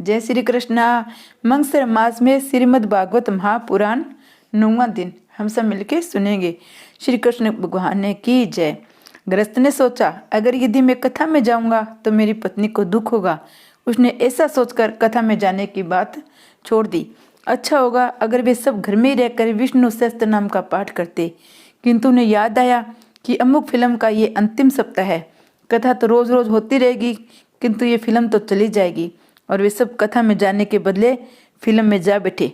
जय श्री कृष्णा। मंगसर मास में श्रीमद् भागवत महापुराण 9वां दिन हम सब मिलके सुनेंगे। श्री कृष्ण भगवान ने की जय। गृहस्थ ने सोचा, अगर यदि मैं कथा में जाऊंगा तो मेरी पत्नी को दुख होगा। उसने ऐसा सोचकर कथा में जाने की बात छोड़ दी। अच्छा होगा अगर वे सब घर में ही रहकर विष्णु सहस्त्र नाम का पाठ करते। किंतु उन्हें याद आया कि अमुक फिल्म का ये अंतिम सप्ताह है। कथा तो रोज रोज होती रहेगी, किंतु ये फिल्म तो चली जाएगी। और वे सब कथा में जाने के बदले फिल्म में जा बैठे।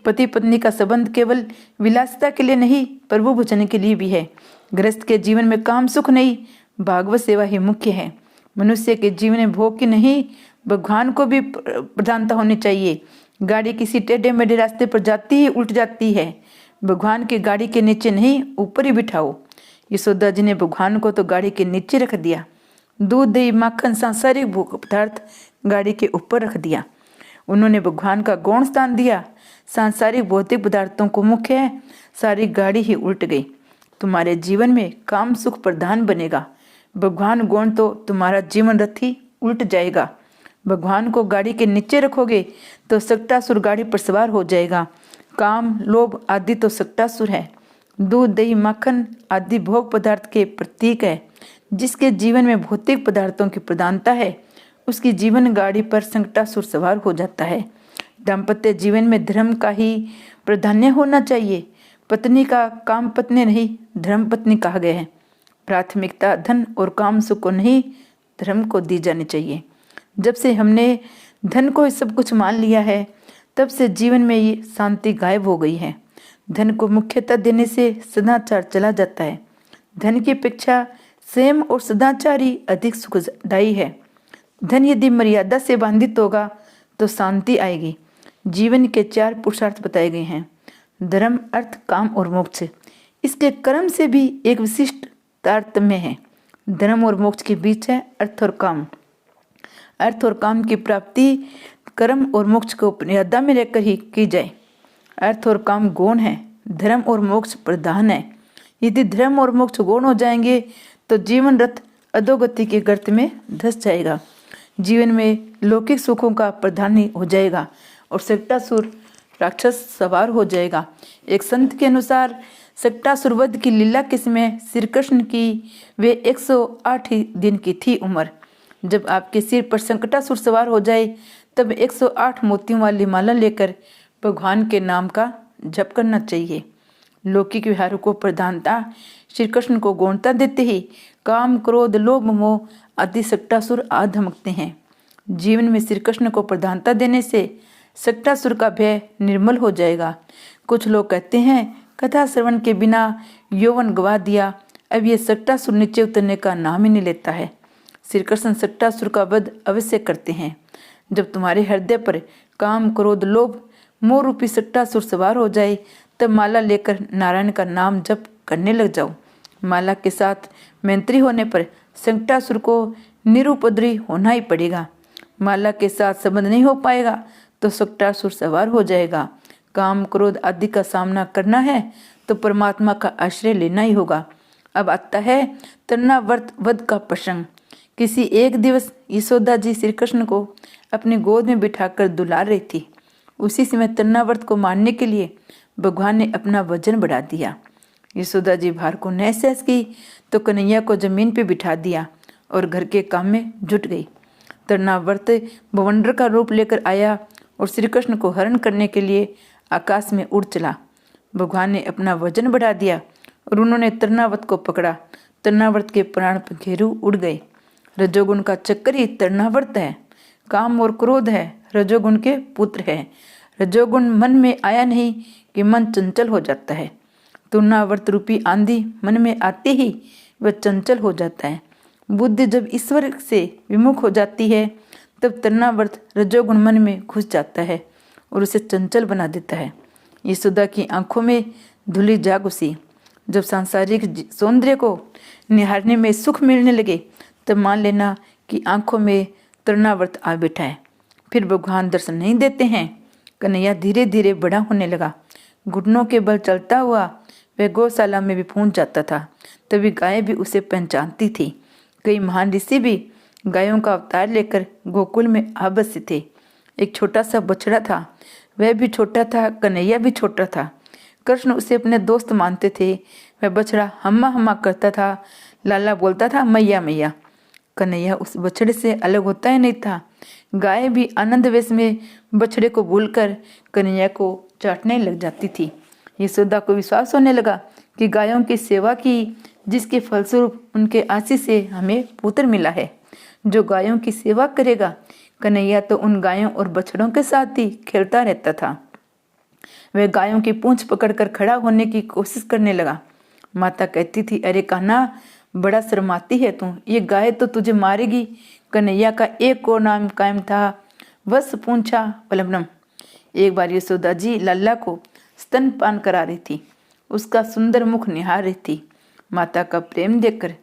पति पत्नी का संबंध केवल विलासिता के लिए नहीं, प्रभु भजन के लिए भी है। गृहस्थ के जीवन में काम सुख नहीं, भागवत सेवा ही मुख्य है। मनुष्य के जीवन में भोग की नहीं, भगवान को भी प्रधानता होनी चाहिए। गाड़ी किसी टेढ़े मेढ़े रास्ते पर जाती ही उल्ट जाती है। भगवान की गाड़ी के नीचे नहीं, ऊपर ही बिठाओ। यशोदा जी ने भगवान को तो गाड़ी के नीचे रख दिया। दूध दही माखन सांसारिक भोग पदार्थ गाड़ी के ऊपर रख दिया। उन्होंने भगवान का गौण स्थान दिया। सांसारिक भौतिक पदार्थों को मुख्य है, सारी गाड़ी ही उल्ट गई। तुम्हारे जीवन में काम सुख प्रधान बनेगा, भगवान गौण तो तुम्हारा जीवन रथ ही उल्ट जाएगा। भगवान को गाड़ी के नीचे रखोगे तो सक्टासुर गाड़ी पर सवार हो जाएगा। काम लोभ आदि तो सक्टासुर है। दूध दही माखन आदि भोग पदार्थ के प्रतीक है। जिसके जीवन में भौतिक पदार्थों की प्रधानता है, उसकी जीवन गाड़ी पर संकटासुर सवार हो जाता है। दाम्पत्य जीवन में धर्म का ही प्राधान्य होना चाहिए। पत्नी का काम पत्नी नहीं, धर्म पत्नी कहा गया है। प्राथमिकता धन और काम सुख को नहीं, धर्म को दी जानी चाहिए। जब से हमने धन को सब कुछ मान लिया है, तब से जीवन में ये शांति गायब हो गई है। धन को मुख्यता देने से सदाचार चला जाता है। धन की अपेक्षा संयम और सदाचार ही अधिक सुखदायी है। धन यदि मर्यादा से बांधित होगा तो शांति आएगी। जीवन के 4 पुरुषार्थ बताए गए हैं, धर्म अर्थ काम और मोक्ष। इसके कर्म से भी एक विशिष्ट तारतम्य है। धर्म और मोक्ष के बीच है अर्थ और काम। अर्थ और काम की प्राप्ति कर्म और मोक्ष को मर्यादा में रहकर ही की जाए। अर्थ और काम गौण है, धर्म और मोक्ष प्रधान है। यदि धर्म और मोक्ष गौण हो जाएंगे तो जीवन रथ अधोगति के गर्त में धंस जाएगा। जीवन में लौकिक सुखों का प्रधान हो जाएगा और सक्टासुर राक्षस सवार हो जाएगा। एक संत के अनुसार सक्टासुर वध की लीला के समय श्री कृष्ण की वे 108 दिन की थी उम्र। जब आपके सिर पर संकटासुर सवार हो जाए, तब 108 मोतियों वाली माला लेकर भगवान के नाम का जप करना चाहिए। लौकिक व्यवहारों को प्रधानता, श्री कृष्ण को गौणता देते ही काम क्रोध लोभ मोह आदि सक्टासुर आ धमकते हैं। जीवन में श्री कृष्ण को प्रधानता देने से सक्टासुर का भय निर्मल हो जाएगा। कुछ लोग कहते हैं कथा श्रवण के बिना यौवन गवा दिया, अब ये सक्टासुर नीचे उतरने का नाम ही नहीं लेता है। श्री कृष्ण सक्टासुर का वध अवश्य करते हैं। जब तुम्हारे हृदय पर काम क्रोध लोभ मोह रूपी सक्टासुर सवार हो जाए, तब माला लेकर नारायण का नाम जप करने लग जाओ। माला के साथ मैत्री होने पर सक्टासुर को निरुपद्रवी होना ही पड़ेगा। माला के साथ संबंध नहीं हो पाएगा तो सक्टासुर सवार हो जाएगा। काम क्रोध आदि का सामना करना है तो परमात्मा का आश्रय लेना ही होगा। अब आता है तृणावर्त वध का प्रसंग। किसी एक दिवस यशोदा जी श्री कृष्ण को अपनी गोद में बिठाकर दुलार रही थी। उसी समय तृणावर्त को मारने के लिए भगवान ने अपना वजन बढ़ा दिया। यशोदा जी भार को न सहस की तो कन्हैया को जमीन पे बिठा दिया और घर के काम में जुट गई। तृणावर्त भवंडर का रूप लेकर आया और श्री कृष्ण को हरण करने के लिए आकाश में उड़ चला। भगवान ने अपना वजन बढ़ा दिया और उन्होंने तृणावर्त को पकड़ा। तृणावर्त के प्राण घेरू उड़ गए। रजोगुण का चक्कर ही तृणावर्त है। काम और क्रोध है, रजोगुण के पुत्र है। रजोगुण मन में आया नहीं कि मन चंचल हो जाता है। तृणावर्त रूपी आंधी मन में आते ही वह चंचल हो जाता है। बुद्धि जब ईश्वर से विमुख हो जाती है, तब तृणावर्त रजोगुण मन में घुस जाता है और उसे चंचल बना देता है। यशोदा की आंखों में धूलि जा घुसी। जब सांसारिक सौंदर्य को निहारने में सुख मिलने लगे, तब मान लेना कि आंखों में तृणावर्त आ बैठा है। फिर भगवान दर्शन नहीं देते हैं। कन्हैया धीरे धीरे बड़ा होने लगा। घुटनों के बल चलता हुआ वह गौशाला में भी पहुंच जाता था। तभी गायें भी उसे पहचानती थी। कई महान ऋषि भी गायों का अवतार लेकर गोकुल में आबस्य थे। एक छोटा सा बछड़ा था, वह भी छोटा था, कन्हैया भी छोटा था। कृष्ण उसे अपने दोस्त मानते थे। वह बछड़ा हम्मा हम्मा करता था, लाला बोलता था मैया मैया। कन्हैया उस बछड़े से अलग होता ही नहीं था। गाय भी आनंद वेश में बछड़े को भूलकर कन्हैया को चाटने लग जाती थी। यशोदा को विश्वास होने लगा कि गायों की सेवा की, जिसके फलस्वरूप उनके आशीष से हमें पुत्र मिला है। जो गायों की सेवा करेगा, कन्हैया तो उन गायों और बछड़ों के साथ ही खेलता रहता था। वह गायों की पूंछ पकड़कर खड़ा होने की कोशिश करने लगा। माता कहती थी, अरे कान्हा, बड़ा शर्माती है तू, ये गाय तो तुझे मारेगी। कन्हैया का एक और नाम कायम था, वस पूंछा पलवनम। एक बार यशोदा जी लल्ला को स्तनपान करा रही थी। उसका सुंदर मुख निहार रही थी। माता का प्रेम देखकर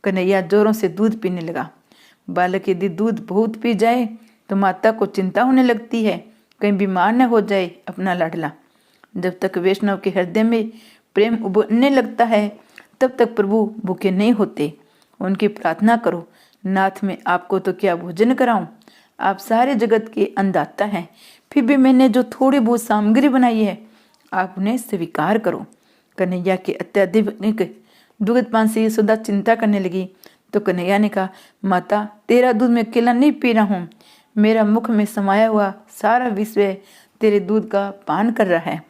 कन्हैया जोरों से दूध पीने लगा। बालक यदि दूध बहुत पी जाए तो माता को चिंता होने लगती है, कहीं बीमार न हो जाए अपना लाडला। जब तक वैष्णव के हृदय में प्रेम उबलने लगता है, तब तक प्रभु भूखे नहीं होते। उनकी प्रार्थना करो, नाथ मैं आपको तो क्या भोजन कराऊं, आप सारे जगत के अन्नदाता हैं, फिर भी मैंने जो थोड़ी बहुत सामग्री बनाई है आप उन्हें स्वीकार करो। कन्हैया के अत्यधिक दुग्धपान से यशोदा चिंता करने लगी तो कन्हैया ने कहा, माता तेरा दूध मैं अकेला नहीं पी रहा हूँ, मेरा मुख में समाया हुआ सारा विश्व तेरे दूध का पान कर रहा है।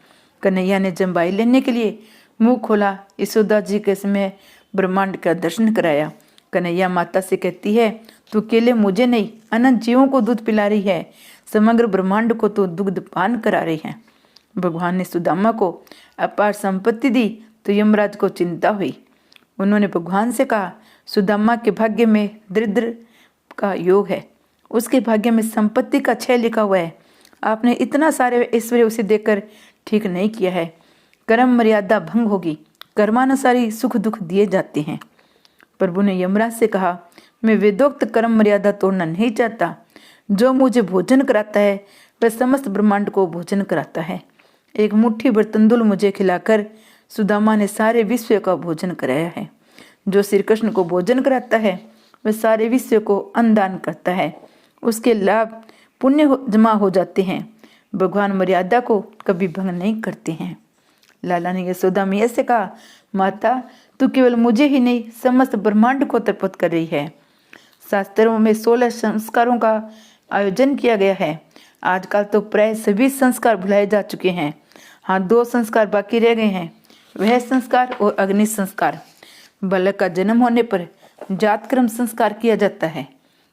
कन्हैया ने जम्बाई लेने के लिए मुंह खोला। यशोदा जी के समय ब्रह्मांड का दर्शन कराया। कन्हैया माता से कहती है, तू अकेले मुझे नहीं अनंत जीवों को दूध पिला रही है, समग्र ब्रह्मांड को तो दुग्ध पान करा रही है। भगवान ने सुदामा को अपार संपत्ति दी तो यमराज को चिंता हुई। उन्होंने भगवान से कहा, सुदामा के भाग्य में दरिद्र का योग है, उसके भाग्य में संपत्ति का क्षय लिखा हुआ है। आपने इतना सारे ऐश्वर्य उसे देकर ठीक नहीं किया है। कर्म मर्यादा भंग होगी, कर्मानुसार ही सुख दुख दिए जाते हैं। प्रभु ने यमराज से कहा, मैं वेदोक्त कर्म मर्यादा तोड़ना नहीं चाहता। जो मुझे भोजन कराता है वह समस्त ब्रह्मांड को भोजन कराता है। एक मुट्ठी भर तंदुल मुझे खिलाकर सुदामा ने सारे विश्व का भोजन कराया है। जो श्री कृष्ण को भोजन कराता है वह सारे विश्व को अन्नदान करता है। उसके लाभ पुण्य जमा हो जाते हैं। भगवान मर्यादा को कभी भंग नहीं करते हैं। लाला ने यशोदा मैया से कहा, माता तू केवल मुझे ही नहीं समस्त ब्रह्मांड को तर्पित कर रही है। शास्त्रों में 16 संस्कारों का आयोजन किया गया है। आजकल तो प्राय सभी संस्कार भुलाए जा चुके हैं। हाँ, 2 संस्कार बाकी रह गए हैं, वह संस्कार और अग्नि संस्कार। बालक का जन्म होने पर जातक्रम संस्कार किया जाता है,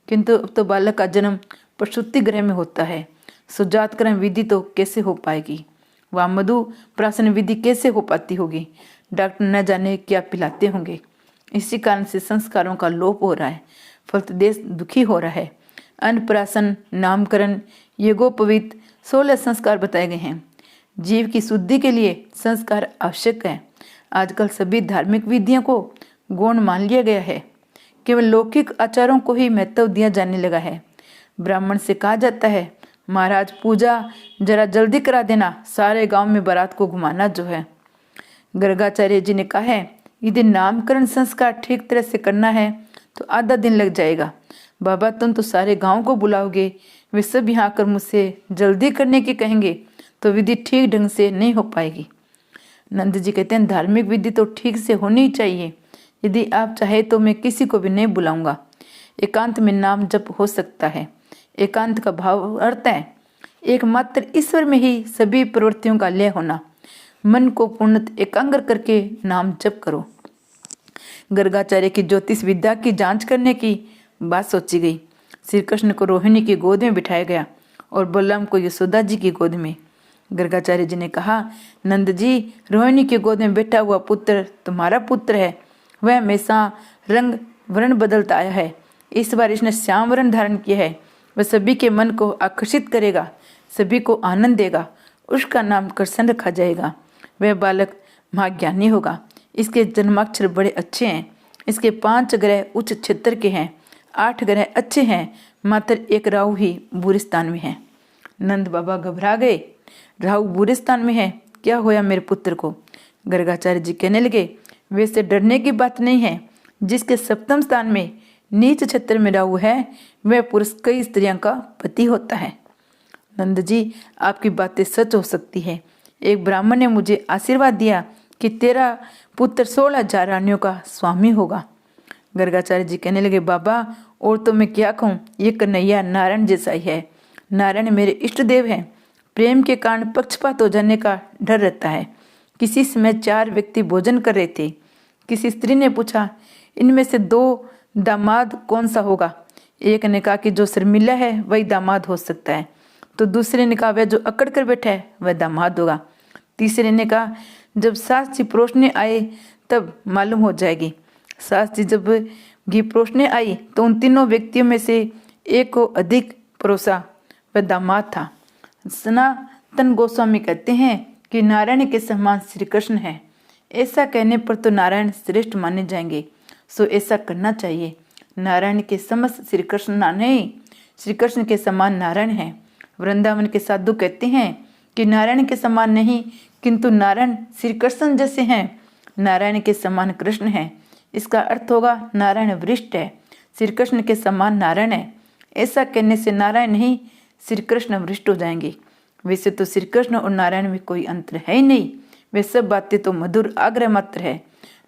किंतु अब तो बालक का जन्म प्रसूति गृह में होता है। सुजातक्रम विधि तो कैसे हो पाएगी, वह मधु प्राशन विधि कैसे हो पाती होगी। डॉक्टर न जाने क्या पिलाते होंगे। इसी कारण से संस्कारों का लोप हो रहा है, फलत देश दुखी हो रहा है। अन्नप्राशन, नामकरण, यज्ञोपवीत 16 संस्कार बताए गए हैं। जीव की शुद्धि के लिए संस्कार आवश्यक है। आजकल सभी धार्मिक विधियों को गौण मान लिया गया है। केवल लौकिक आचारों को ही महत्व दिया जाने लगा है। ब्राह्मण से कहा जाता है, महाराज पूजा जरा जल्दी करा देना, सारे गांव में बारात को घुमाना जो है। गर्गाचार्य जी ने कहा है, यदि नामकरण संस्कार ठीक तरह से करना है तो आधा दिन लग जाएगा। बाबा तुम तो सारे गांव को बुलाओगे, वे सब यहाँ आकर मुझसे जल्दी करने की कहेंगे तो विधि ठीक ढंग से नहीं हो पाएगी। नंद जी कहते हैं, धार्मिक विधि तो ठीक से होनी चाहिए। यदि आप चाहे तो मैं किसी को भी नहीं बुलाऊंगा। एकांत में नाम जप हो सकता है। एकांत का भाव अर्थ है एकमात्र ईश्वर में ही सभी प्रवृत्तियों का लय होना। मन को पूर्णत एकाग्र करके नाम जप करो। गर्गाचार्य की ज्योतिष विद्या की जांच करने की बात सोची गई। श्री कृष्ण को रोहिणी की गोद में बिठाया गया और बलराम को यशोदा जी की गोद में। गर्गाचार्य जी ने कहा, नंद जी, रोहिणी की गोद में बैठा हुआ पुत्र तुम्हारा पुत्र है। वह हमेशा रंग वर्ण बदलता आया है। इस बार इसने श्याम वर्ण धारण किया है। वह सभी के मन को आकर्षित करेगा, सभी को आनंद देगा। उसका नाम कृष्ण रखा जाएगा। वह बालक महाज्ञानी होगा। इसके जन्माक्षर बड़े अच्छे हैं। इसके 5 ग्रह उच्च क्षेत्र के हैं, 8 ग्रह अच्छे हैं, मात्र एक राहु ही बुरे स्थान में है। नंद बाबा घबरा गए, राहु बुरे स्थान में है, क्या होया मेरे पुत्र को। गर्गाचार्य जी कहने लगे, वैसे डरने की बात नहीं है। जिसके 7वें स्थान में नीच क्षेत्र में राहु है वह पुरुष कई स्त्रियों का पति होता है। नंद जी, आपकी बातें सच हो सकती है। एक ब्राह्मण ने मुझे आशीर्वाद दिया कि तेरा पुत्र 16,000 रानियों का स्वामी होगा। गर्गाचार्य जी कहने लगे, बाबा और तो मैं क्या कहूँ, ये कन्हैया नारायण जैसा ही है। नारायण मेरे इष्ट देव हैं। प्रेम के कारण पक्षपात हो जाने का डर रहता है। किसी समय 4 व्यक्ति भोजन कर रहे थे। किसी स्त्री ने पूछा, इनमें से 2 दामाद कौन सा होगा? एक ने कहा कि जो शर्मिला है वही दामाद हो सकता है। तो दूसरे ने कहा, वह जो अकड़ कर बैठा है वह दामाद होगा। तीसरे ने कहा, जब सास जी परोसने आए तब मालूम हो जाएगी। सास जी जब घी परोसने आई तो उन तीनों व्यक्तियों में से एक को अधिक परोसा, वह दामाद था। सनातन गोस्वामी कहते हैं कि नारायण के समान श्री कृष्ण है। ऐसा कहने पर तो नारायण श्रेष्ठ माने जाएंगे, सो ऐसा करना चाहिए। नारायण के समस्त श्री कृष्ण नहीं, श्री कृष्ण के समान नारायण है। वृंदावन के साधु कहते हैं कि नारायण के समान नहीं, किंतु नारायण श्री कृष्ण जैसे हैं। नारायण के समान कृष्ण है, इसका अर्थ होगा नारायण वरिष्ठ है, श्री कृष्ण के समान नारायण है। ऐसा कहने से नारायण नहीं, श्री कृष्ण वरिष्ठ हो जाएंगे। वैसे तो श्री कृष्ण और नारायण में कोई अंतर है ही नहीं। वे सब बातें तो मधुर आग्रह मात्र है।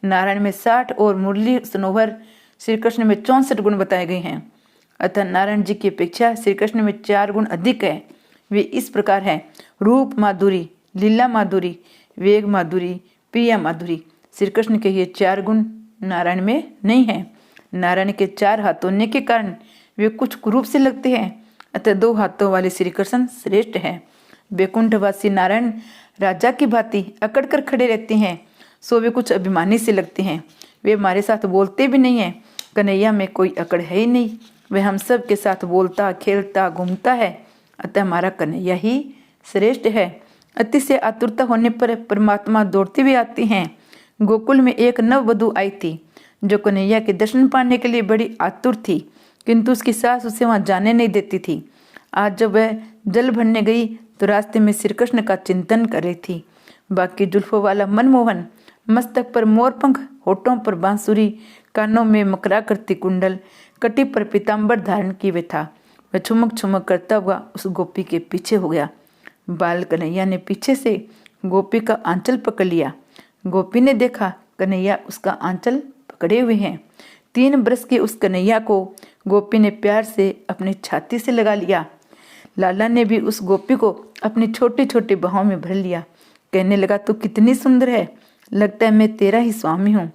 नारायण में 60 और मुरली सनोवर, श्री कृष्ण में 64 गुण बताए गए हैं। अतः नारायण जी की अपेक्षा श्री कृष्ण में 4 गुण अधिक है। वे इस प्रकार हैं: रूप माधुरी, लीला माधुरी, वेग माधुरी, प्रिया माधुरी। श्री कृष्ण के ये 4 गुण नारायण में नहीं है। नारायण के 4 हाथ होने के कारण वे कुछ कुरूप से लगते हैं, अतः 2 हाथों वाले श्री कृष्ण श्रेष्ठ है। वैकुंठवासी नारायण राजा की भांति अकड़ कर खड़े रहते हैं, सो वे कुछ अभिमानी से लगते हैं। वे हमारे साथ बोलते भी नहीं है। कन्हैया में कोई अकड़ है ही नहीं, वह हम सब के साथ बोलता खेलता घूमता है। अतः हमारा कन्हैया ही श्रेष्ठ है। अतिशय आतुरता होने पर परमात्मा दौड़ते हुए आते हैं। गोकुल में एक नववधू आई थी जो कन्हैया के दर्शन पाने के लिए बड़ी आतुर थी, किंतु उसकी सास उसे वहां जाने नहीं देती थी। आज जब वह जल भरने गई तो रास्ते में श्री कृष्ण का चिंतन कर रही थी। बाकी जुल्फों वाला मनमोहन, मस्तक पर मोरपंख, होठों पर बांसुरी, कानों में मकरा करती कुंडल, कटी पर पीताम्बर धारण किए हुए था। वह छुमक छुमक करता हुआ उस गोपी के पीछे हो गया। बाल कन्हैया ने पीछे से गोपी का आंचल पकड़ लिया। गोपी ने देखा कन्हैया उसका आंचल पकड़े हुए हैं। 3 बरस के उस कन्हैया को गोपी ने प्यार से अपनी छाती से लगा लिया। लाला ने भी उस गोपी को अपनी छोटी छोटी बाहों में भर लिया। कहने लगा, तू कितनी सुंदर है, लगता है मैं तेरा ही स्वामी हूँ।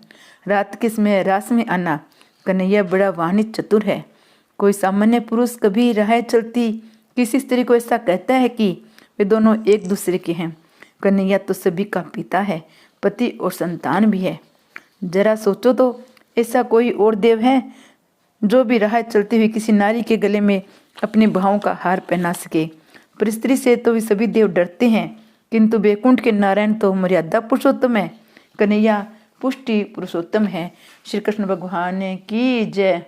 रात के समय रास में आना। कन्हैया बड़ा वाणिज्य चतुर है। कोई सामान्य पुरुष कभी राह चलती किसी स्त्री को ऐसा कहता है कि वे दोनों एक दूसरे के हैं। कन्हैया तो सभी का पिता है, पति और संतान भी है। जरा सोचो तो, ऐसा कोई और देव है जो भी राह चलती हुई किसी नारी के गले में अपनी बाहों का हार पहना सके। पर स्त्री से तो वे सभी देव डरते हैं, किंतु वैकुंठ के नारायण तो मर्यादा पुरुषोत्तम है। कन्हैया पुष्टि पुरुषोत्तम है। श्री कृष्ण भगवान की जय।